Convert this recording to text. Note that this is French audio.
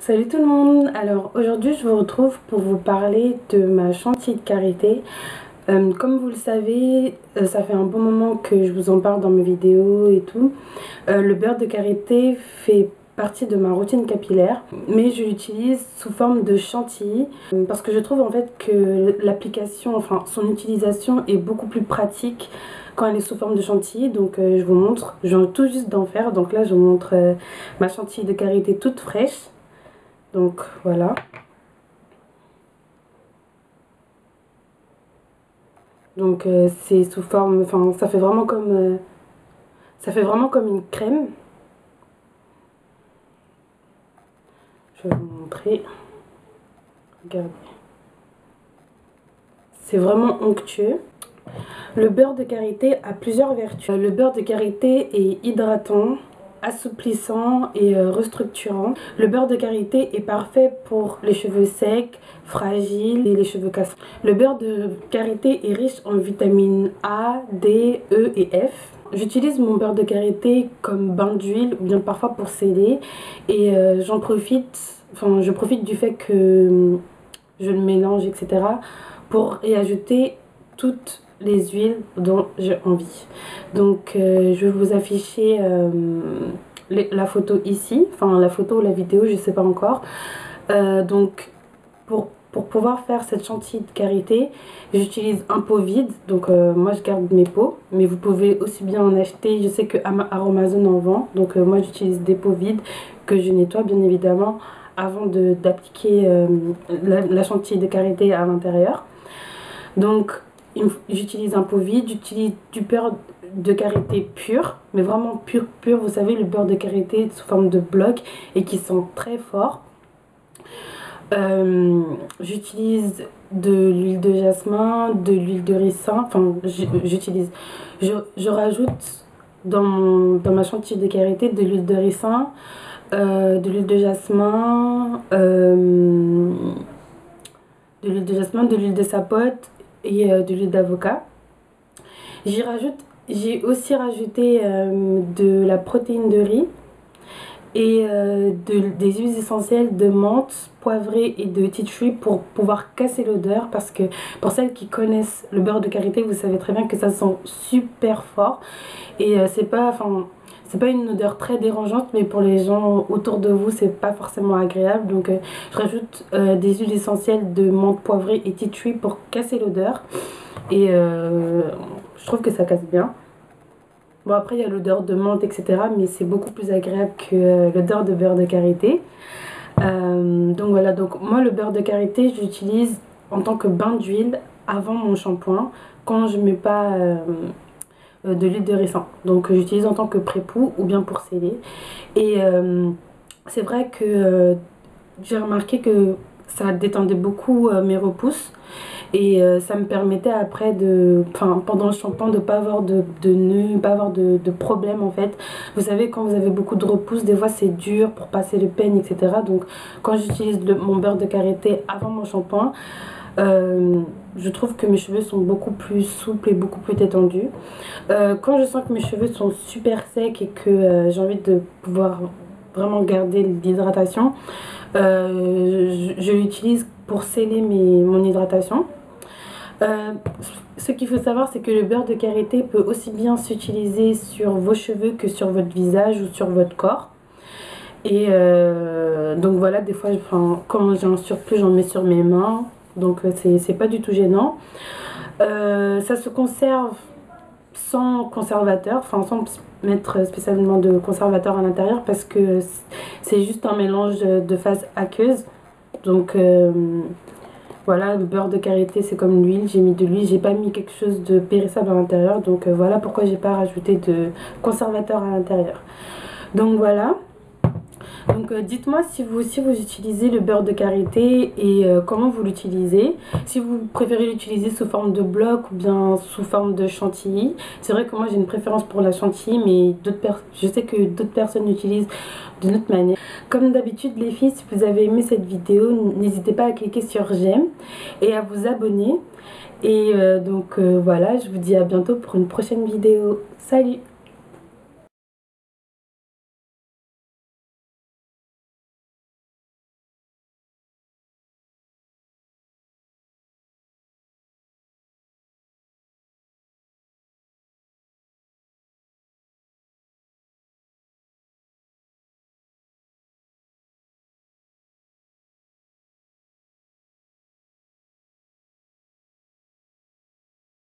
Salut tout le monde. Alors aujourd'hui je vous retrouve pour vous parler de ma chantilly de karité. Comme vous le savez, ça fait un bon moment que je vous en parle dans mes vidéos et tout. Le beurre de karité fait partie de ma routine capillaire, mais je l'utilise sous forme de chantilly parce que je trouve en fait que l'application, enfin son utilisation est beaucoup plus pratique quand elle est sous forme de chantilly. Donc je vous montre, je viens tout juste d'en faire. Donc là je vous montre ma chantilly de karité toute fraîche. Donc voilà. Donc c'est sous forme, enfin ça fait vraiment comme une crème. Je vais vous montrer. Regardez. C'est vraiment onctueux. Le beurre de karité a plusieurs vertus. Le beurre de karité est hydratant, assouplissant et restructurant. Le beurre de karité est parfait pour les cheveux secs, fragiles et les cheveux cassants. Le beurre de karité est riche en vitamines A, D, E et F. J'utilise mon beurre de karité comme bain d'huile ou bien parfois pour sceller, et je profite du fait que je le mélange, etc. pour y ajouter toutes les huiles dont j'ai envie. Donc je vais vous afficher la photo ici, enfin la photo ou la vidéo, je sais pas encore. Donc pour pouvoir faire cette chantilly de karité, j'utilise un pot vide. Donc moi je garde mes pots, mais vous pouvez aussi bien en acheter. Je sais que Aromazone en vend, donc moi j'utilise des pots vides que je nettoie bien évidemment avant d'appliquer la chantilly de karité à l'intérieur. Donc j'utilise un pot vide, j'utilise du beurre de karité pur, mais vraiment pur, vous savez, le beurre de karité sous forme de bloc et qui sent très fort. J'utilise de l'huile de jasmin, de l'huile de ricin, enfin je rajoute dans ma chantilly de karité de l'huile de ricin, de l'huile de jasmin, de l'huile de sapote et de l'huile d'avocat. J'ai aussi rajouté de la protéine de riz et des huiles essentielles de menthe, poivrée et de tea tree pour pouvoir casser l'odeur, parce que pour celles qui connaissent le beurre de karité, vous savez très bien que ça sent super fort et c'est pas une odeur très dérangeante, mais pour les gens autour de vous c'est pas forcément agréable. Donc je rajoute des huiles essentielles de menthe, poivrée et tea tree pour casser l'odeur, et je trouve que ça casse bien. Bon, après il y a l'odeur de menthe, etc., mais c'est beaucoup plus agréable que l'odeur de beurre de karité. Donc voilà, donc moi le beurre de karité je l'utilise en tant que bain d'huile avant mon shampoing, quand je mets pas de l'huile de ricin. Donc j'utilise en tant que pré-poux ou bien pour sceller. Et c'est vrai que j'ai remarqué que ça détendait beaucoup mes repousses, et ça me permettait après pendant le shampoing de pas avoir de nœuds, pas avoir de problème en fait. Vous savez, quand vous avez beaucoup de repousses, des fois c'est dur pour passer le peigne, etc. Donc quand j'utilise mon beurre de karité avant mon shampoing, je trouve que mes cheveux sont beaucoup plus souples et beaucoup plus détendus. Quand je sens que mes cheveux sont super secs et que j'ai envie de pouvoir vraiment garder l'hydratation, je l'utilise pour sceller mon hydratation. Ce qu'il faut savoir, c'est que le beurre de karité peut aussi bien s'utiliser sur vos cheveux que sur votre visage ou sur votre corps. Et donc voilà, des fois quand j'ai un surplus, j'en mets sur mes mains, donc c'est pas du tout gênant. Ça se conserve sans conservateur, enfin sans mettre spécialement de conservateur à l'intérieur, parce que c'est juste un mélange de phase aqueuse. Donc voilà, le beurre de karité c'est comme l'huile, j'ai mis de l'huile, j'ai pas mis quelque chose de périssable à l'intérieur, donc voilà pourquoi j'ai pas rajouté de conservateur à l'intérieur. Donc voilà. Donc dites-moi si vous aussi vous utilisez le beurre de karité et comment vous l'utilisez. Si vous préférez l'utiliser sous forme de bloc ou bien sous forme de chantilly. C'est vrai que moi j'ai une préférence pour la chantilly, mais je sais que d'autres personnes l'utilisent d'une autre manière. Comme d'habitude les filles, si vous avez aimé cette vidéo, n'hésitez pas à cliquer sur j'aime et à vous abonner. Et donc voilà, je vous dis à bientôt pour une prochaine vidéo. Salut!